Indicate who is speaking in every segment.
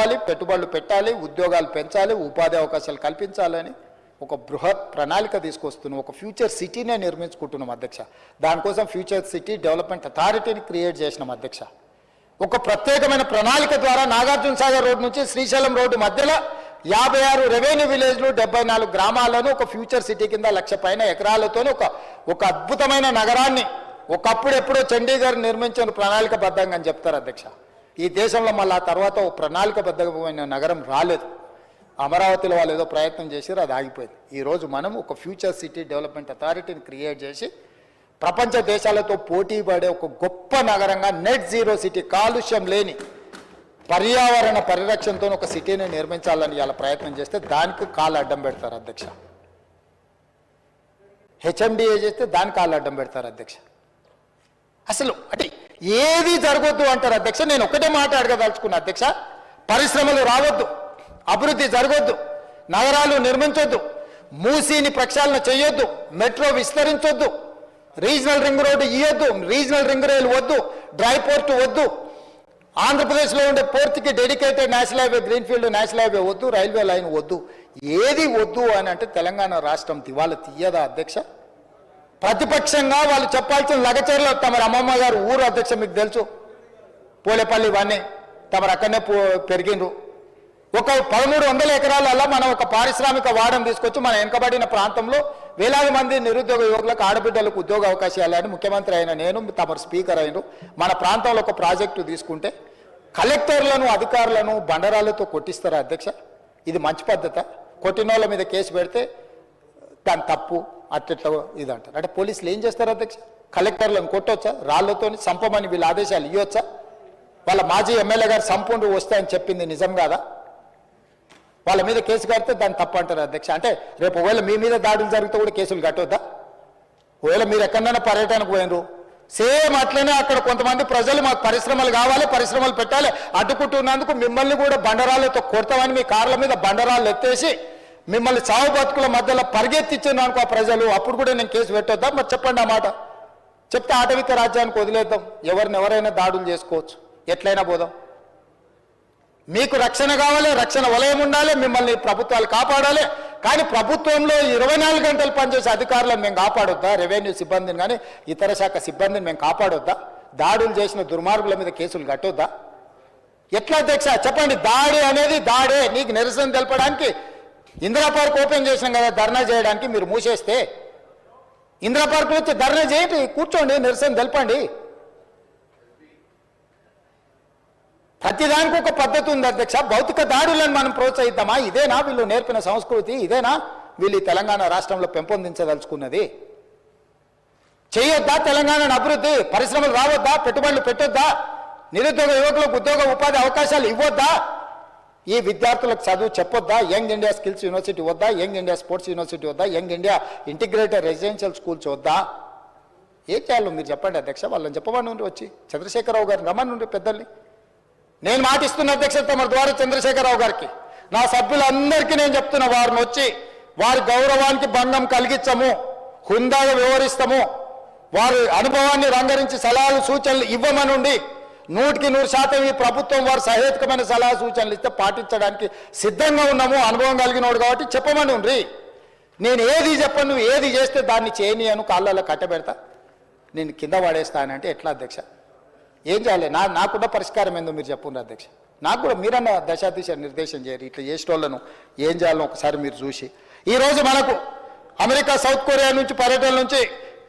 Speaker 1: తేవాలి, పెట్టుబడులు పెట్టాలి, ఉద్యోగాలు పెంచాలి, ఉపాధి అవకాశాలు కల్పించాలని ఒక బృహత్ ప్రణాళిక తీసుకొస్తున్నాం. ఒక ఫ్యూచర్ సిటీనే నిర్మించుకుంటున్నాం అధ్యక్ష. దానికోసం ఫ్యూచర్ సిటీ డెవలప్మెంట్ అథారిటీని క్రియేట్ చేసినాం అధ్యక్ష. ఒక ప్రత్యేకమైన ప్రణాళిక ద్వారా నాగార్జున సాగర్ రోడ్ నుంచి శ్రీశైలం రోడ్డు మధ్యలో 56 రెవెన్యూ విలేజ్లు 74 గ్రామాలను ఒక ఫ్యూచర్ సిటీ కింద 1,00,000 పైన ఎకరాలతో ఒక అద్భుతమైన నగరాన్ని ఒకప్పుడు ఎప్పుడో చండీగఢ్ నిర్మించిన ప్రణాళికబద్ధంగా అని చెప్తారు అధ్యక్ష. ఈ దేశంలో మళ్ళీ ఆ తర్వాత ఒక ప్రణాళికబద్ధమైన నగరం రాలేదు. అమరావతిలో వాళ్ళు ఏదో ప్రయత్నం చేశారు, అది ఆగిపోయింది. ఈరోజు మనం ఒక ఫ్యూచర్ సిటీ డెవలప్మెంట్ అథారిటీని క్రియేట్ చేసి ప్రపంచ దేశాలతో పోటీ పడే ఒక గొప్ప నగరంగా నెట్ జీరో సిటీ, కాలుష్యం లేని పర్యావరణ పరిరక్షణతో ఒక సిటీని నిర్మించాలని ఇలా ప్రయత్నం చేస్తే దానికి కాళ్ళు అడ్డం పెడతారు అధ్యక్ష. హెచ్ఎండిఏ చేస్తే దానికి కాళ్ళు అడ్డం పెడతారు అధ్యక్ష. అసలు అంటే ఏది జరగొద్దు అంటారు అధ్యక్ష. నేను ఒకటే మాట అడగదలుచుకున్నా అధ్యక్ష. పరిశ్రమలు రావద్దు, అభివృద్ధి జరగొద్దు, నగరాలు నిర్మించొద్దు, మూసీని ప్రక్షాళన చేయొద్దు, మెట్రో విస్తరించొద్దు, రీజనల్ రింగ్ రోడ్డు ఇవ్వద్దు, రీజనల్ రింగ్ రైలు వద్దు, డ్రై పోర్ట్ వద్దు, ఆంధ్రప్రదేశ్లో ఉండే పోర్ట్కి dedicated national highway, greenfield national highway వద్దు, రైల్వే లైన్ వద్దు, ఏది వద్దు అని అంటే తెలంగాణ రాష్ట్రం దివాలా తీయదా అధ్యక్ష? ప్రతిపక్షంగా వాళ్ళు చెప్పాల్సిన లగచర్లు తమరి అమ్మమ్మ గారు ఊరు అధ్యక్ష, మీకు తెలుసు, పోలేపల్లి ఇవన్నీ తమరు అక్కడనే పెరిగినరు. ఒక 1300 ఎకరాలలో మనం ఒక పారిశ్రామిక వాడని తీసుకొచ్చి మన వెనుకబడిన ప్రాంతంలో వేలాది మంది నిరుద్యోగ యువకులకు, ఆడబిడ్డలకు ఉద్యోగ అవకాశాలని ముఖ్యమంత్రి అయిన నేను, తమరు స్పీకర్ అయినరు, మన ప్రాంతంలో ఒక ప్రాజెక్టు తీసుకుంటే కలెక్టర్లను, అధికారులను బండరాలతో కొట్టిస్తారా అధ్యక్ష? ఇది మంచి పద్ధత? కొట్టినోళ్ళ మీద కేసు పెడితే దాని తప్పు అట్లా ఇది అంటారు. అంటే పోలీసులు ఏం చేస్తారు అధ్యక్ష? కలెక్టర్లను కొట్టొచ్చా? రాళ్లతో సంపమని వీళ్ళ ఆదేశాలు ఇవ్వచ్చా? వాళ్ళ మాజీ ఎమ్మెల్యే గారు సంపూర్ణ వస్తాయని చెప్పింది నిజం కాదా? వాళ్ళ మీద కేసు కడితే దాన్ని తప్పు అంటారు అధ్యక్ష. అంటే రేపు ఒకవేళ మీ మీద దాడులు జరిగితే కూడా కేసులు కట్టొద్దా? ఒకవేళ మీరు ఎక్కడైనా పర్యటనకు పోయినరు, సేమ్ అట్లనే అక్కడ కొంతమంది ప్రజలు మాకు పరిశ్రమలు కావాలి, పరిశ్రమలు పెట్టాలి అడ్డుకుంటున్నందుకు మిమ్మల్ని కూడా బండరాళ్ళతో కొడతామని మీ కార్ల మీద బండరాళ్ళు ఎత్తేసి మిమ్మల్ని చావు బతుకుల మధ్యలో పరిగెత్తిచ్చాను అనుకో ప్రజలు, అప్పుడు కూడా నేను కేసు పెట్టొద్దా? మరి చెప్పండి ఆ మాట. చెప్తే ఆటవిక రాజ్యానికి వదిలేద్దాం, ఎవరైనా దాడులు చేసుకోవచ్చు, ఎట్లయినా పోదాం. మీకు రక్షణ కావాలి, రక్షణ వలయం ఉండాలి, మిమ్మల్ని ప్రభుత్వాలు కాపాడాలి. కానీ ప్రభుత్వంలో 24 గంటలు పనిచేసే అధికారులను మేము కాపాడొద్దా? రెవెన్యూ సిబ్బందిని కానీ ఇతర శాఖ సిబ్బందిని మేము కాపాడొద్దా? దాడులు చేసిన దుర్మార్గుల మీద కేసులు కట్టొద్దా? ఎట్లా అధ్యక్ష చెప్పండి? దాడి అనేది దాడే. నీకు నిరసన తెలపడానికి ఇందిరా పార్క్ ఓపెన్ చేసినాం కదా ధర్నా చేయడానికి, మీరు మూసేస్తే ఇందిరా పార్క్ వచ్చి ధర్నా చేయండి, కూర్చోండి, నిరసన తెలపండి. ప్రతిదానికి ఒక పద్ధతి ఉంది అధ్యక్ష. భౌతిక దాడులను మనం ప్రోత్సహిద్దామా? ఇదేనా వీళ్ళు నేర్పిన సంస్కృతి? ఇదేనా వీళ్ళు తెలంగాణ రాష్ట్రంలో పెంపొందించదలుచుకున్నది? చేయొద్దా తెలంగాణ అభివృద్ధి? పరిశ్రమలు రావద్దా? పెట్టుబడులు పెట్టొద్దా? నిరుద్యోగ యువకులకు ఉద్యోగ ఉపాధి అవకాశాలు ఇవ్వద్దా? ఈ విద్యార్థులకు చదువు చెప్పొద్దా? యంగ్ ఇండియా స్కిల్స్ యూనివర్సిటీ వద్దా? యంగ్ ఇండియా స్పోర్ట్స్ యూనివర్సిటీ వద్దా? Young India integrated residential schools వద్దా? ఏం చేయాలో మీరు చెప్పండి అధ్యక్ష. వాళ్ళని చెప్పమని వచ్చి చంద్రశేఖరరావు గారిని రమ్మని పెద్దల్ని నేను మాటిస్తున్న అధ్యక్ష తమ ద్వారా చంద్రశేఖరరావు గారికి, నా సభ్యులందరికీ నేను చెప్తున్న, వారిని వచ్చి వారి గౌరవానికి భంగం కలిగించము, హుందాగా వ్యవహరిస్తాము, వారి అనుభవాన్ని రంగరించి సలహాలు సూచనలు ఇవ్వమనుండి 100% ఈ ప్రభుత్వం వారు సహేతుకమైన సలహా సూచనలు ఇస్తే పాటించడానికి సిద్ధంగా ఉన్నాము. అనుభవం కలిగినోడు కాబట్టి చెప్పమని ఉండ్రి. నేను ఏది చెప్పను, నువ్వు ఏది చేస్తే దాన్ని చేయని అను కాళ్ళలో కట్టబెడతా, నేను కింద పడేస్తానంటే ఎట్లా అధ్యక్ష? ఏం చేయాలి? నాకున్న పరిష్కారం ఏందో మీరు చెప్పుండ్రు అధ్యక్ష. నాకు కూడా మీరన్న దశాదిశ నిర్దేశం చేయరు. ఇట్లా చేసేటోళ్ళను ఏం చేయాలో ఒకసారి మీరు చూసి. ఈరోజు మనకు అమెరికా, సౌత్ కొరియా నుంచి పర్యటన నుంచి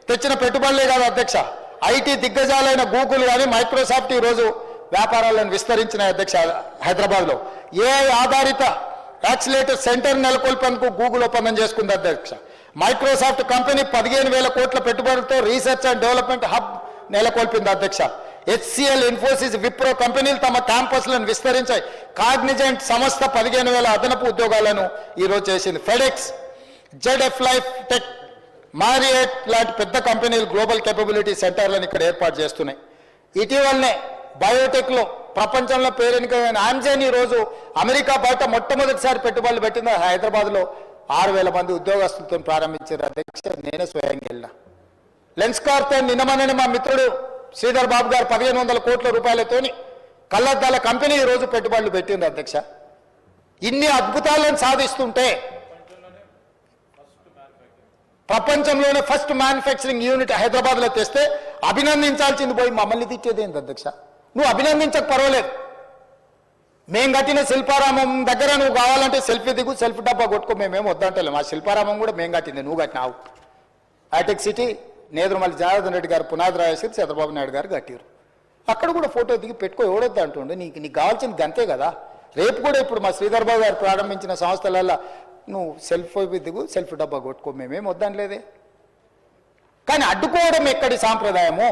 Speaker 1: తెచ్చిన పెట్టుబడులే కాదు అధ్యక్ష, ఐటీ దిగ్గజాలైన గూగుల్ కానీ మైక్రోసాఫ్ట్ ఈరోజు వ్యాపారాలను విస్తరించిన అధ్యక్ష. హైదరాబాద్లో ఏఐ ఆధారిత యాక్సిలేటర్ సెంటర్ నెలకొల్పేందుకు గూగుల్ ఒప్పందం చేసుకుంది అధ్యక్ష. మైక్రోసాఫ్ట్ కంపెనీ 15,000 కోట్ల పెట్టుబడులతో రీసెర్చ్ అండ్ డెవలప్మెంట్ హబ్ నెలకొల్పింది అధ్యక్ష. హెచ్సిఎల్, ఇన్ఫోసిస్, విప్రో కంపెనీలు తమ క్యాంపస్లను విస్తరించాయి. కాగ్నిజెంట్ సంస్థ 15,000 అదనపు ఉద్యోగాలను ఈరోజు చేసింది. FedEx, ZF life tech, Marriott లాంటి పెద్ద కంపెనీలు గ్లోబల్ కేపబిలిటీ సెంటర్లను ఇక్కడ ఏర్పాటు చేస్తున్నాయి. ఇటీవలనే బయోటెక్లో ప్రపంచంలో పేరెనికైన ఆమ్జెన్ ఈరోజు అమెరికా బయట మొట్టమొదటిసారి పెట్టుబడులు పెట్టింది హైదరాబాద్లో 6,000 మంది ఉద్యోగస్తులతో ప్రారంభించారు అధ్యక్ష. నేనే స్వయంగా వెళ్ళిన. లెన్స్కార్తో నిన్నమనని మా మిత్రుడు శ్రీధర్ బాబు గారు 1,500 కోట్ల రూపాయలతోని కళ్ళద్దాల కంపెనీ ఈరోజు పెట్టుబడులు పెట్టింది అధ్యక్ష. ఇన్ని అద్భుతాలను సాధిస్తుంటే ప్రపంచంలోనే ఫస్ట్ మ్యానుఫ్యాక్చరింగ్ యూనిట్ హైదరాబాద్లో తెస్తే అభినందించాల్సింది పోయి మమ్మల్ని తిట్టేది ఏంటి అధ్యక్ష? నువ్వు అభినందించక పర్వాలేదు, మేం కట్టిన శిల్పారామం దగ్గర నువ్వు కావాలంటే సెల్ఫీ దిగు, సెల్ఫీ డబ్బా కొట్టుకో, మేమేం వద్దంటలేము. ఆ శిల్పారామం కూడా మేము కట్టింది, నువ్వు కట్టినావు. హైటెక్ సిటీ నేదురుమల్లి జనార్దన్ రెడ్డి గారు పునాది రాసి చంద్రబాబు నాయుడు గారు కట్టారు. అక్కడ కూడా ఫోటో దిగి పెట్టుకో, ఎవడొద్దు అంటుండే. నీకు కావాల్సింది గంతే కదా. రేపు కూడా ఇప్పుడు మా శ్రీధర్ బాబు గారు ప్రారంభించిన సంస్థలలో నువ్వు సెల్ఫీ దిగు, సెల్ఫీ డబ్బా కొట్టుకో, మేమేం వద్దని లేదే. కానీ అడ్డుకోవడం ఎక్కడి సాంప్రదాయము,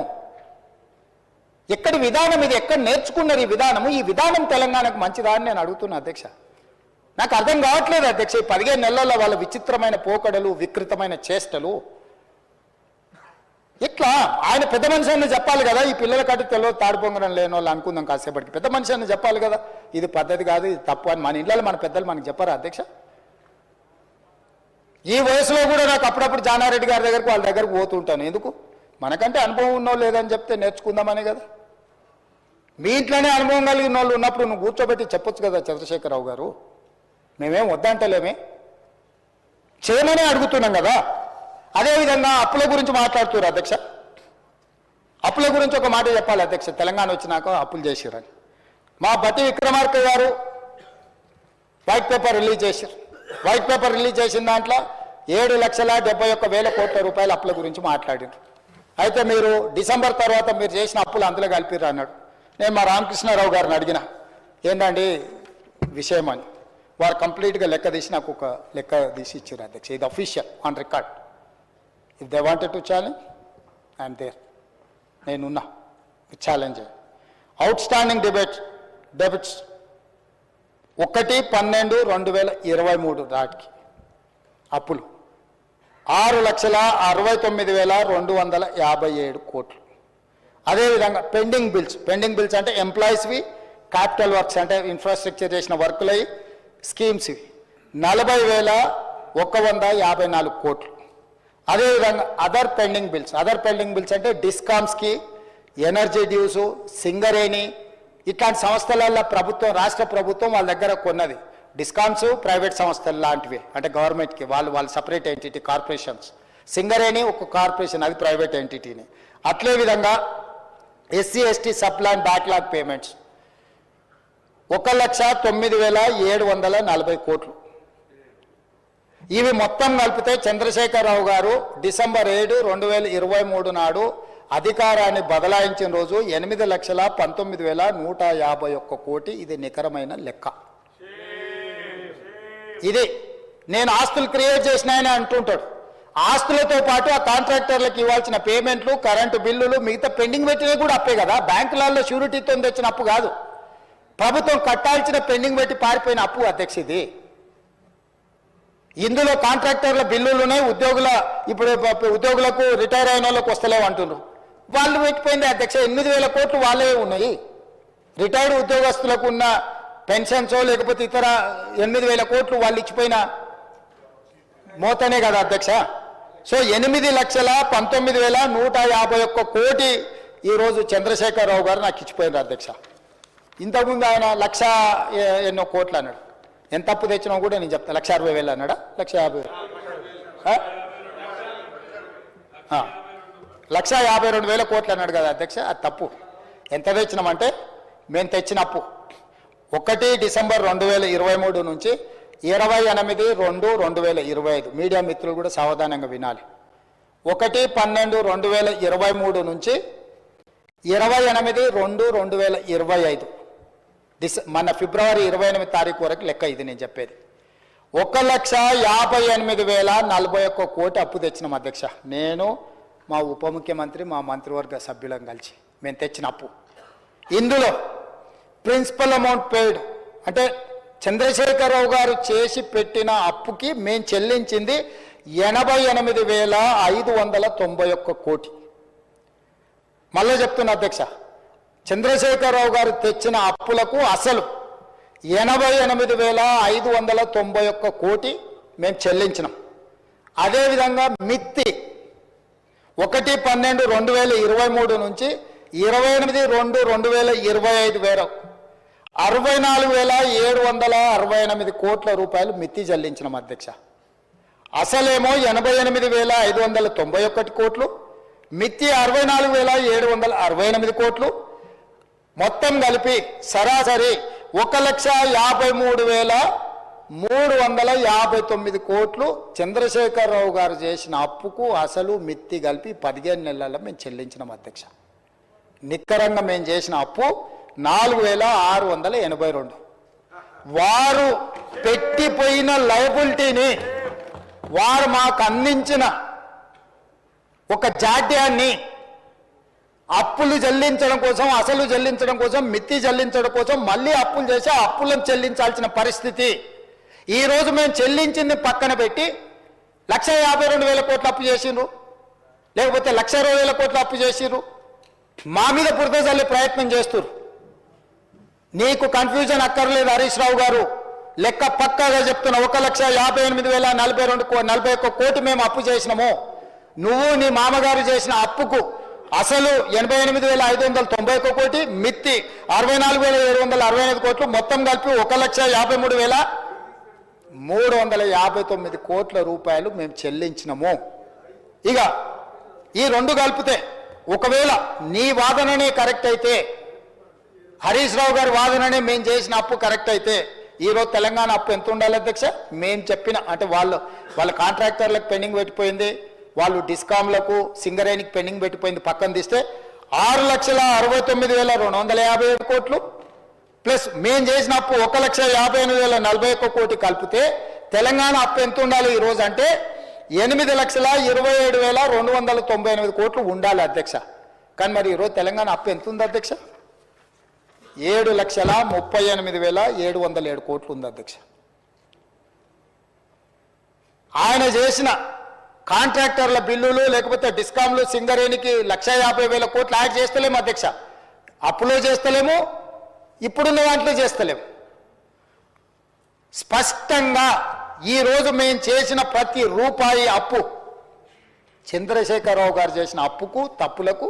Speaker 1: ఎక్కడి విధానం ఇది? ఎక్కడ నేర్చుకున్నారు ఈ విధానము? ఈ విధానం తెలంగాణకు మంచిదా అని నేను అడుగుతున్నా అధ్యక్ష. నాకు అర్థం కావట్లేదు అధ్యక్ష. ఈ 15 నెలల్లో వాళ్ళ విచిత్రమైన పోకడలు, వికృతమైన చేష్టలు. ఇట్లా ఆయన పెద్ద మనిషి అని చెప్పాలి కదా. ఈ పిల్లల కట్టు తెలియదు, తాడిపొంగడం లేని వాళ్ళు అనుకుందాం కాసేపటికి. పెద్ద మనిషి అని చెప్పాలి కదా, ఇది పద్ధతి కాదు, ఇది తప్పు అని. మన ఇళ్ళలో మన పెద్దలు మనకు చెప్పారా అధ్యక్ష? ఈ వయసులో కూడా నాకు అప్పుడప్పుడు జానారెడ్డి గారి దగ్గరకు వాళ్ళ దగ్గరకు పోతుంటాను. ఎందుకు? మనకంటే అనుభవం ఉన్నో లేదని చెప్తే నేర్చుకుందామనే కదా. మీ ఇంట్లోనే అనుభవం కలిగిన వాళ్ళు ఉన్నప్పుడు నువ్వు కూర్చోబెట్టి చెప్పొచ్చు కదా చంద్రశేఖరరావు గారు. మేమేం వద్దంటలేమే, చేయమనే అడుగుతున్నాం కదా. అదేవిధంగా అప్పుల గురించి మాట్లాడుతున్నారు అధ్యక్ష. అప్పుల గురించి ఒక మాట చెప్పాలి అధ్యక్ష. తెలంగాణ వచ్చినాక అప్పులు చేసిరని మా బట్టి విక్రమార్క గారు వైట్ పేపర్ రిలీజ్ చేశారు. వైట్ పేపర్ రిలీజ్ చేసిన దాంట్లో 7,71,000 కోట్ల రూపాయల అప్పుల గురించి మాట్లాడారు. అయితే మీరు డిసెంబర్ తర్వాత మీరు చేసిన అప్పులు అందులో కలిపిర్రు అన్నాడు. నేను మా రామకృష్ణారావు గారిని అడిగిన, ఏంటండి విషయం అని. వారు కంప్లీట్గా లెక్క తీసి నాకు ఒక లెక్క తీసి ఇచ్చారు అధ్యక్ష. ఇది official on record. If they wanted to challenge I'm there, నేనున్నా. ఛాలెంజ్ అవుట్ స్టాండింగ్ డెబిట్స్ 1/12/2023 నాటికి అప్పులు 6,69,257 కోట్లు. అదేవిధంగా పెండింగ్ బిల్స్ అంటే ఎంప్లాయీస్వి, క్యాపిటల్ వర్క్స్ అంటే ఇన్ఫ్రాస్ట్రక్చర్ చేసిన వర్కులవి, స్కీమ్స్వి 40,154 కోట్లు. అదేవిధంగా అదర్ పెండింగ్ బిల్స్ అంటే డిస్కామ్స్కి, ఎనర్జీ డ్యూసు, సింగరేణి ఇట్లాంటి సంస్థలలో ప్రభుత్వం, రాష్ట్ర ప్రభుత్వం వాళ్ళ దగ్గర కొన్నది. డిస్కామ్స్ ప్రైవేట్ సంస్థలు లాంటివి, అంటే గవర్నమెంట్కి వాళ్ళు సపరేట్ ఎంటిటీ, కార్పొరేషన్స్. సింగరేణి ఒక కార్పొరేషన్, అది ప్రైవేట్ ఎంటిటీని. అట్లే విధంగా SC ST sub plan backlog payments 1,09,740 కోట్లు. ఇవి మొత్తం కలిపితే చంద్రశేఖరరావు గారు డిసెంబర్ 7, 2023 నాడు అధికారాన్ని బదలాయించిన రోజు 8,19,151 కోటి. ఇది నికరమైన లెక్క. ఇది నేను ఆస్తులు క్రియేట్ చేసినాయని అంటుంటాడు. ఆస్తులతో పాటు ఆ కాంట్రాక్టర్లకు ఇవ్వాల్సిన పేమెంట్లు, కరెంటు బిల్లులు, మిగతా పెండింగ్ పెట్టినవి కూడా అప్పే కదా. బ్యాంకులలో షూరిటీతో తెచ్చిన అప్పు కాదు, ప్రభుత్వం కట్టాల్సిన పెండింగ్ పెట్టి పారిపోయిన అప్పు అధ్యక్ష ఇది. ఇందులో కాంట్రాక్టర్ల బిల్లులునే ఇప్పుడు ఉద్యోగులకు రిటైర్ అయిన వాళ్ళకు వస్తలేవు అంటున్నారు. వాళ్ళు పెట్టిపోయింది అధ్యక్ష. 8,000 కోట్లు వాళ్ళే ఉన్నాయి. రిటైర్డ్ ఉద్యోగస్తులకు ఉన్న పెన్షన్సో లేకపోతే ఇతర 8,000 కోట్లు వాళ్ళు ఇచ్చిపోయిన మోతనే కదా అధ్యక్ష. సో 8,19,151 కోటి ఈరోజు చంద్రశేఖరరావు గారు నాకు ఇచ్చిపోయినారు అధ్యక్ష. ఇంతకుముందు ఆయన 1,00,000 ఎన్నో కోట్లు అన్నాడు. ఎంత అప్పు తెచ్చినా కూడా నేను చెప్తాను. 1,60,000 అన్నాడా? 1,50,000 1,52,000 కోట్లు అన్నాడు కదా అధ్యక్ష. అది తప్పు. ఎంత తెచ్చినామంటే మేము తెచ్చిన అప్పు 1 డిసెంబర్ 2023 నుంచి 28/2/2025. మీడియా మిత్రులు కూడా సావధానంగా వినాలి. 1/12/2023 నుంచి 28/2/2025 మన ఫిబ్రవరి 28 తారీఖు వరకు లెక్క ఇది నేను చెప్పేది. 1,58,041 కోటి అప్పు తెచ్చినాం అధ్యక్ష. నేను, మా ఉప ముఖ్యమంత్రి, మా మంత్రివర్గ సభ్యులను కలిసి మేము తెచ్చిన అప్పు. ఇందులో ప్రిన్సిపల్ అమౌంట్ పెయిడ్ అంటే చంద్రశేఖరరావు గారు చేసి పెట్టిన అప్పుకి మేము చెల్లించింది 88,591 కోటి. మళ్ళీ చెప్తున్నా అధ్యక్ష, చంద్రశేఖరరావు గారు తెచ్చిన అప్పులకు అసలు 88,591 కోటి మేము చెల్లించినాం. అదేవిధంగా మిత్తి 1/12/2023 నుంచి 28/2/2025 64,768 కోట్ల రూపాయలు మిత్తి చెల్లించినాం అధ్యక్ష. అసలేమో 88,591 కోట్లు, మిత్తి 64,768 కోట్లు, మొత్తం కలిపి సరాసరి 1,53,359 కోట్లు చంద్రశేఖరరావు గారు చేసిన అప్పుకు అసలు మిత్తి కలిపి 15 నెలల్లో మేము చెల్లించినాం అధ్యక్ష. నిక్కరంగా మేము చేసిన అప్పు 4,682. వారు పెట్టిపోయిన లయబిలిటీని, వారు మాకు అందించిన ఒక జాడ్యాన్ని అప్పులు చెల్లించడం కోసం, అసలు చెల్లించడం కోసం, మిత్తి చెల్లించడం కోసం మళ్ళీ అప్పులు చేసి ఆ అప్పులను చెల్లించాల్సిన పరిస్థితి. ఈరోజు మేము చెల్లించింది పక్కన పెట్టి 1,52,000 కోట్లు అప్పు చేసిండ్రు, లేకపోతే 1,20,000 కోట్లు అప్పు చేసిండ్రు. మా మీద బురద చల్లే ప్రయత్నం చేస్తున్నారు. నీకు కన్ఫ్యూజన్ అక్కర్లేదు హరీష్ రావు గారు, లెక్క పక్కాగా చెప్తున్నా. 1,58,042 కోటి మేము అప్పు చేసినాము. నువ్వు నీ మామగారు చేసిన అప్పుకు అసలు 88,591 కోటి, మిత్తి 64,765 కోట్లు, మొత్తం కలిపి 1,53,359 కోట్ల రూపాయలు మేము చెల్లించినాము. ఇక ఈ రెండు కలిపితే ఒకవేళ నీ వాదననే కరెక్ట్ అయితే, హరీష్ రావు గారి వాదననే మేము చేసిన అప్పు కరెక్ట్ అయితే, ఈరోజు తెలంగాణ అప్పు ఎంత ఉండాలి అధ్యక్ష? మేము చెప్పిన అంటే వాళ్ళ కాంట్రాక్టర్లకు పెండింగ్ పెట్టిపోయింది, వాళ్ళు డిస్కామ్లకు సింగరేణికి పెండింగ్ పెట్టిపోయింది, పక్కన తీస్తే 6,69,257 కోట్లు ప్లస్ మేము చేసిన అప్పు 1,58,041 కోటి కలిపితే తెలంగాణ అప్పు ఎంత ఉండాలి ఈరోజు అంటే 8,27,298 కోట్లు ఉండాలి అధ్యక్ష. కానీ మరి ఈరోజు తెలంగాణ అప్పు ఎంత ఉంది అధ్యక్ష? 7,38,707 కోట్లు ఉంది అధ్యక్ష. ఆయన చేసిన కాంట్రాక్టర్ల బిల్లులు, లేకపోతే డిస్కామ్లు, సింగరేణికి 1,50,000 కోట్లు యాడ్ చేస్తలేము అధ్యక్ష. అప్పులో చేస్తలేము, ఇప్పుడున్న వాటిలో చేస్తలేము. స్పష్టంగా ఈరోజు మేము చేసిన ప్రతి రూపాయి అప్పు, చంద్రశేఖరరావు గారు చేసిన అప్పుకు, తప్పులకు,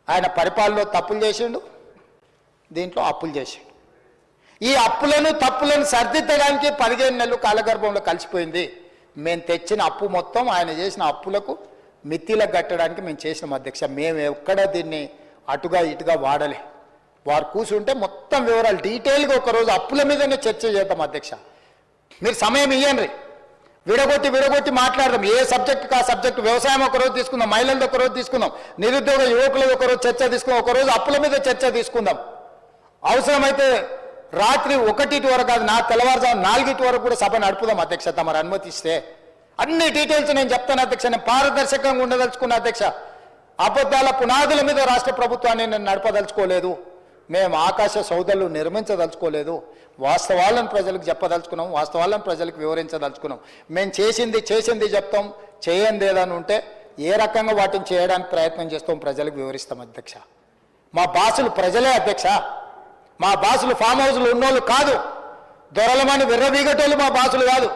Speaker 1: ఆయన పరిపాలనలో తప్పులు చేసిండు, దీంట్లో అప్పులు చేసిండు. ఈ అప్పులను తప్పులను సరిదిద్దడానికి 15 నెలలు కాలగర్భంలో కలిసిపోయింది. మేము తెచ్చిన అప్పు మొత్తం ఆయన చేసిన అప్పులకు మిత్తిలకు కట్టడానికి మేము చేసినాం అధ్యక్ష. మేము ఎక్కడ దీన్ని అటుగా ఇటుగా వాడలే. వారు కూర్చుంటే మొత్తం వివరాలు డీటెయిల్గా ఒకరోజు అప్పుల మీదనే చర్చ చేద్దాం అధ్యక్ష. మీరు సమయం ఇవ్వండి, విడగొట్టి మాట్లాడదాం. ఏ సబ్జెక్టుకి ఆ సబ్జెక్టు. వ్యవసాయం ఒకరోజు తీసుకుందాం, మహిళలది ఒకరోజు తీసుకుందాం, నిరుద్యోగ యువకులది ఒకరోజు చర్చ తీసుకుందాం, ఒకరోజు అప్పుల మీద చర్చ తీసుకుందాం. అవసరమైతే రాత్రి 1 వరకు కాదు, నా తెల్లవారుజాము 4 వరకు కూడా సభ నడుపుదాం అధ్యక్ష, తమరు అనుమతిస్తే. అన్ని డీటెయిల్స్ నేను చెప్తాను అధ్యక్ష. నేను పారదర్శకంగా ఉండదలుచుకున్న అధ్యక్ష. అబద్ధాల పునాదుల మీద రాష్ట్ర ప్రభుత్వాన్ని నేను నడపదలుచుకోలేదు. మేము ఆకాశ సౌధలు నిర్మించదలుచుకోలేదు. వాస్తవాలను ప్రజలకు చెప్పదలుచుకున్నాం, వాస్తవాలను ప్రజలకు వివరించదలుచుకున్నాం. మేము చేసింది చెప్తాం, చేయండి ఏదని ఉంటే ఏ రకంగా వాటిని చేయడానికి ప్రయత్నం చేస్తాం ప్రజలకు వివరిస్తాం అధ్యక్ష. మా బాసులు ప్రజలే అధ్యక్ష. మా బాసులు ఫామ్ హౌస్లు ఉన్నోళ్ళు కాదు, దొరలమని విర్రవీగటోళ్ళు మా బాసులు కాదు.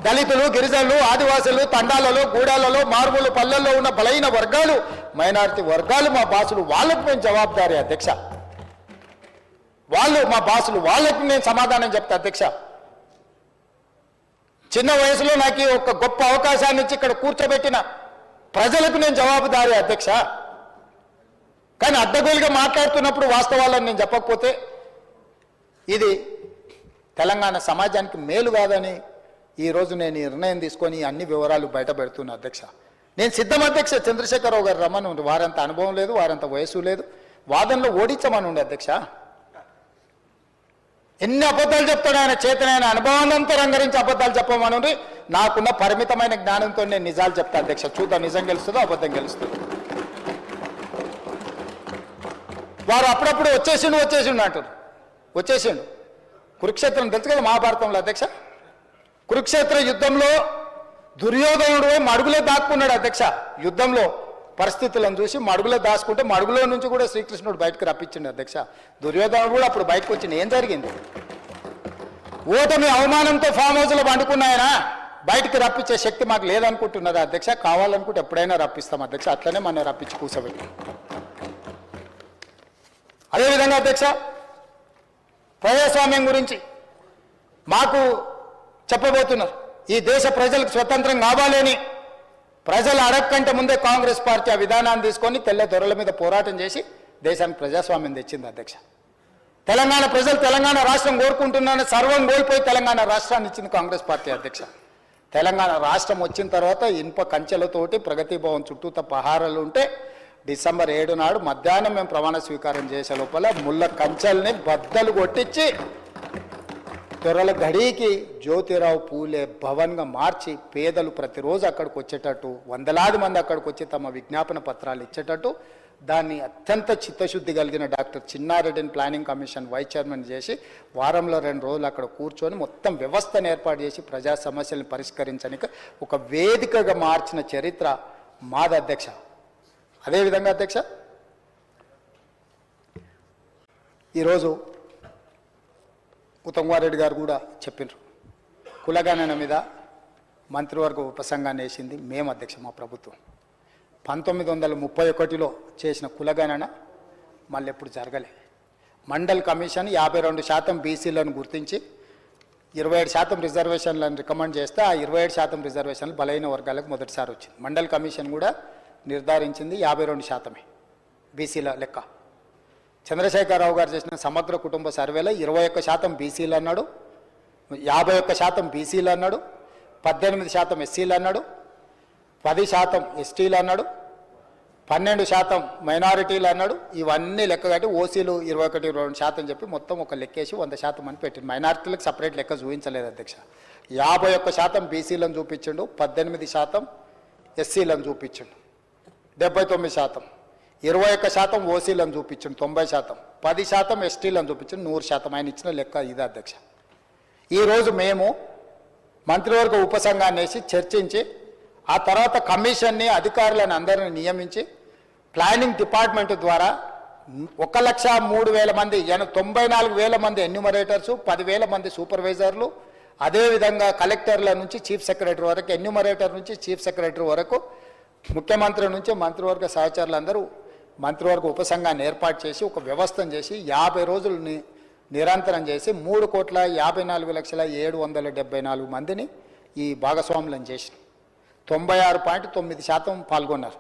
Speaker 1: దళితులు, గిరిజనులు, ఆదివాసులు, తండాలలో, గూడాలలో, మారుమూల పల్లెల్లో ఉన్న బలైన వర్గాలు, మైనారిటీ వర్గాలు మా బాసులు. వాళ్ళకు మేము జవాబుదారీ అధ్యక్ష. వాళ్ళు మా బాసులు, వాళ్ళకు నేను సమాధానం చెప్తా అధ్యక్ష. చిన్న వయసులో నాకు ఒక గొప్ప అవకాశాన్ని ఇచ్చి ఇక్కడ కూర్చోబెట్టిన ప్రజలకు నేను జవాబుదారీ అధ్యక్ష. కానీ అడ్డగోలుగా మాట్లాడుతున్నప్పుడు వాస్తవాలను నేను చెప్పకపోతే ఇది తెలంగాణ సమాజానికి మేలు కాదని ఈరోజు నేను నిర్ణయం తీసుకొని అన్ని వివరాలు బయట పెడుతున్నా అధ్యక్ష. నేను సిద్ధం అధ్యక్ష. చంద్రశేఖరరావు గారు రమ్మని ఉంది, వారంత అనుభవం లేదు, వారంత వయసు లేదు, వాదనలో ఓడించమని ఉండే అధ్యక్ష. ఎన్ని అబద్ధాలు చెప్తాడు ఆయన, చేతనైన అనుభవాలంతా రంగరించి అబద్ధాలు చెప్పమని ఉంది. నాకున్న పరిమితమైన జ్ఞానంతో నేను నిజాలు చెప్తా అధ్యక్ష. చూద్దాం నిజం గెలుస్తుందో అబద్ధం గెలుస్తుందో. వారు అప్పుడప్పుడు వచ్చేసిండు అంటారు. వచ్చేసిండు. కురుక్షేత్రం తెలుసు కదా మహాభారతంలో అధ్యక్ష. కురుక్షేత్ర యుద్ధంలో దుర్యోధనుడు మడుగులో దాక్కున్నాడు అధ్యక్ష. యుద్ధంలో పరిస్థితులను చూసి మడుగులో దాచుకుంటే మడుగులో నుంచి కూడా శ్రీకృష్ణుడు బయటకు రప్పించిండు అధ్యక్ష. దుర్యోధనుడు కూడా అప్పుడు బయటకు వచ్చింది. ఏం జరిగింది? ఓటమి అవమానంతో ఫామ్ హౌస్లో పండుకున్నాయన బయటకు రప్పించే శక్తి మాకు లేదనుకుంటున్నదా అధ్యక్ష? కావాలనుకుంటే ఎప్పుడైనా రప్పిస్తాం అధ్యక్ష. అట్లనే మనం రప్పించి కూర్చోబెట్టి. అదేవిధంగా అధ్యక్ష ప్రజాస్వామ్యం గురించి మాకు చెప్పబోతున్నారు. ఈ దేశ ప్రజలకు స్వతంత్రం కావాలని ప్రజలు అడగకంటే ముందే కాంగ్రెస్ పార్టీ ఆ విధానాన్ని తీసుకొని తెల్ల దొరల మీద పోరాటం చేసి దేశానికి ప్రజాస్వామ్యం తెచ్చింది అధ్యక్ష. తెలంగాణ ప్రజలు తెలంగాణ రాష్ట్రం కోరుకుంటున్నారని సర్వం కోల్పోయి తెలంగాణ రాష్ట్రాన్ని ఇచ్చింది కాంగ్రెస్ పార్టీ అధ్యక్ష. తెలంగాణ రాష్ట్రం వచ్చిన తర్వాత ఇనుప కంచెలతోటి ప్రగతి భవన్ చుట్టూత పహారాలు ఉంటే డిసెంబర్ 7 నాడు మధ్యాహ్నం మేము ప్రమాణ స్వీకారం చేసే లోపల ముళ్ళ కంచెల్ని బద్దలు కొట్టించి దొరల గడికి జ్యోతిరావు పూలే భవన్గా మార్చి పేదలు ప్రతిరోజు అక్కడికి వచ్చేటట్టు వందలాది మంది అక్కడికి వచ్చి తమ విజ్ఞాపన పత్రాలు ఇచ్చేటట్టు దాన్ని అత్యంత చిత్తశుద్ధి కలిగిన డాక్టర్ చిన్నారెడ్డిని ప్లానింగ్ కమిషన్ వైస్ చైర్మన్ చేసి వారంలో 2 రోజులు అక్కడ కూర్చొని మొత్తం వ్యవస్థను ఏర్పాటు చేసి ప్రజా సమస్యలను పరిష్కరించడానికి ఒక వేదికగా మార్చిన చరిత్ర మాది అధ్యక్ష. అదేవిధంగా అధ్యక్ష ఈరోజు ఉత్తమ్ కుమార్ రెడ్డి గారు కూడా చెప్పినారు, కులగణన మీద మంత్రివర్గ ఉపసంఘాన్ని వేసింది మేము అధ్యక్ష. మా ప్రభుత్వం 1931లో చేసిన కులగణన మళ్ళీ ఎప్పుడు జరగలే. మండల్ కమిషన్ 52% బీసీలను గుర్తించి 27% రిజర్వేషన్లను రికమెండ్ చేస్తే ఆ 27% రిజర్వేషన్లు బలైన వర్గాలకు మొదటిసారి వచ్చింది. మండల్ కమిషన్ కూడా నిర్ధారించింది 52% బీసీల లెక్క. చంద్రశేఖరరావు గారు చేసిన సమగ్ర కుటుంబ సర్వేలో 21% బీసీలు అన్నాడు, 51% బీసీలు అన్నాడు, 18% ఎస్సీలు అన్నాడు, 10% ఎస్టీలు అన్నాడు, 12% మైనారిటీలు అన్నాడు. ఇవన్నీ లెక్క కట్టి ఓసీలు 21-22% చెప్పి మొత్తం ఒక లెక్కేసి 100% అని పెట్టింది. మైనారిటీలకు సపరేట్ లెక్క చూపించలేదు అధ్యక్ష. 51% బీసీలను చూపించిండు, 18% ఎస్సీలను చూపించిండు, 79%, 21% ఓసీలను చూపించిండు, 90%, 10% ఎస్టీలను చూపించిండు, 100%. ఆయన ఇచ్చిన లెక్క ఇది అధ్యక్ష. ఈరోజు మేము మంత్రివర్గ ఉపసంఘాన్ని వేసి చర్చించి ఆ తర్వాత కమిషన్ని అధికారులను అందరిని నియమించి ప్లానింగ్ డిపార్ట్మెంట్ ద్వారా 1,03,000 మంది 94,000 మంది ఎన్యూమరేటర్సు, 10,000 మంది సూపర్వైజర్లు, అదేవిధంగా కలెక్టర్ల నుంచి చీఫ్ సెక్రటరీ వరకు, ఎన్యూమరేటర్ నుంచి చీఫ్ సెక్రటరీ వరకు, ముఖ్యమంత్రి నుంచి మంత్రివర్గ సహచరులందరూ మంత్రివర్గ ఉపసంఘాన్ని ఏర్పాటు చేసి ఒక వ్యవస్థను చేసి 50 రోజులు నిరంతరం చేసి 3,54,774 మందిని ఈ భాగస్వాములను చేసి 96.9% పాల్గొన్నారు,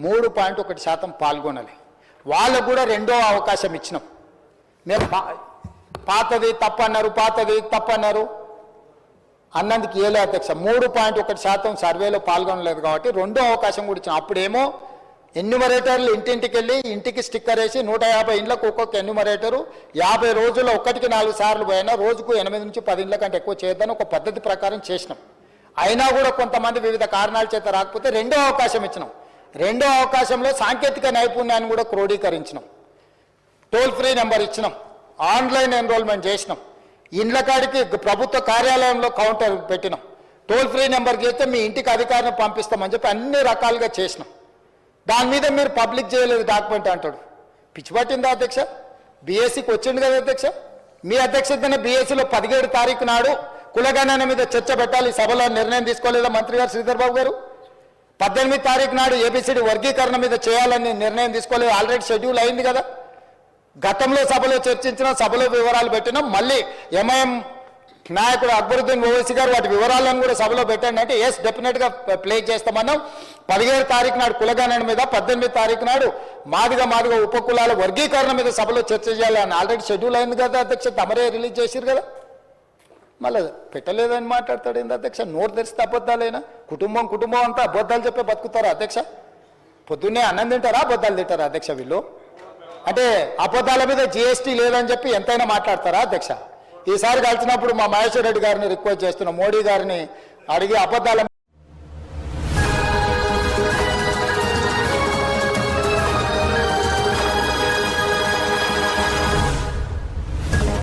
Speaker 1: 3.1% పాల్గొనాలి. వాళ్ళకు కూడా 2వ అవకాశం ఇచ్చినాం. మేము పాతది తప్పన్నారు అన్నందుకు ఏలే అధ్యక్ష. 3.1% సర్వేలో పాల్గొనలేదు కాబట్టి 2వ అవకాశం కూడా ఇచ్చినాం. అప్పుడేమో ఎన్యూమరేటర్లు ఇంటింటికి వెళ్ళి ఇంటికి స్టిక్కర్ వేసి 150 ఇండ్లకు ఒక్కొక్క ఎన్యూమరేటరు 50 రోజుల్లో 1-4 సార్లు పోయినా రోజుకు 8 నుంచి 10 ఇండ్ల కంటే ఎక్కువ చేయొద్దని ఒక పద్ధతి ప్రకారం చేసినాం. అయినా కూడా కొంతమంది వివిధ కారణాల చేత రాకపోతే 2వ అవకాశం ఇచ్చినాం. 2వ అవకాశంలో సాంకేతిక నైపుణ్యాన్ని కూడా క్రోడీకరించినాం, టోల్ ఫ్రీ నెంబర్ ఇచ్చినాం, ఆన్లైన్ ఎన్రోల్మెంట్ చేసినాం, ఇండ్ల కాడికి ప్రభుత్వ కార్యాలయంలో కౌంటర్ పెట్టినాం, టోల్ ఫ్రీ నెంబర్ చేస్తే మీ ఇంటికి అధికారిని పంపిస్తామని చెప్పి అన్ని రకాలుగా చేసినాం. దాని మీద మీరు పబ్లిక్ చేయలేదు డాక్యుమెంట్ అంటాడు. పిచ్చి పట్టిందా అధ్యక్ష? బీఎస్సీకి వచ్చింది కదా అధ్యక్ష. మీ అధ్యక్షతనే బీఎస్సీలో 17 తారీఖు నాడు కులగణన మీద చర్చ పెట్టాలి, సభలో నిర్ణయం తీసుకోలేదా మంత్రి గారు శ్రీధర్ బాబు గారు? 18 తారీఖు నాడు ఏబిసిడి వర్గీకరణ మీద చేయాలని నిర్ణయం తీసుకోలేదు, ఆల్రెడీ షెడ్యూల్ అయింది కదా. గతంలో సభలో చర్చించిన సభలో వివరాలు పెట్టినాం. మళ్ళీ ఎంఐఎం నాయకుడు అక్బరుద్దీన్ ఓవైసీ గారు వాటి వివరాలను కూడా సభలో పెట్టండి అంటే ఎస్ డెఫినెట్గా ప్లే చేస్తామన్నాం. 17 తారీఖు నాడు కులగణన మీద, 18 తారీఖు నాడు మాదిగా ఉపకులాల వర్గీకరణ మీద సభలో చర్చ చేయాలని ఆల్రెడీ షెడ్యూల్ అయింది కదా అధ్యక్ష. తమరే రిలీజ్ చేసిరు కదా, మళ్ళీ పెట్టలేదని మాట్లాడతాడు ఏంది అధ్యక్ష? నోరు తెరిస్తే అబద్ధాలేనా? కుటుంబం అంతా అబద్ధాలు చెప్పే బతుకుతారా అధ్యక్ష? పొద్దున్నే అన్నం తింటారా, అబద్ధాలు తింటారా అధ్యక్ష వీళ్ళు? అంటే అబద్ధాల మీద జిఎస్టీ లేదని చెప్పి ఎంతైనా మాట్లాడతారా అధ్యక్ష? ఈసారి కలిసినప్పుడు మా మహేశ్వర్ రెడ్డి గారిని రిక్వెస్ట్ చేస్తున్నా, మోడీ గారిని అడిగి అబద్ధాల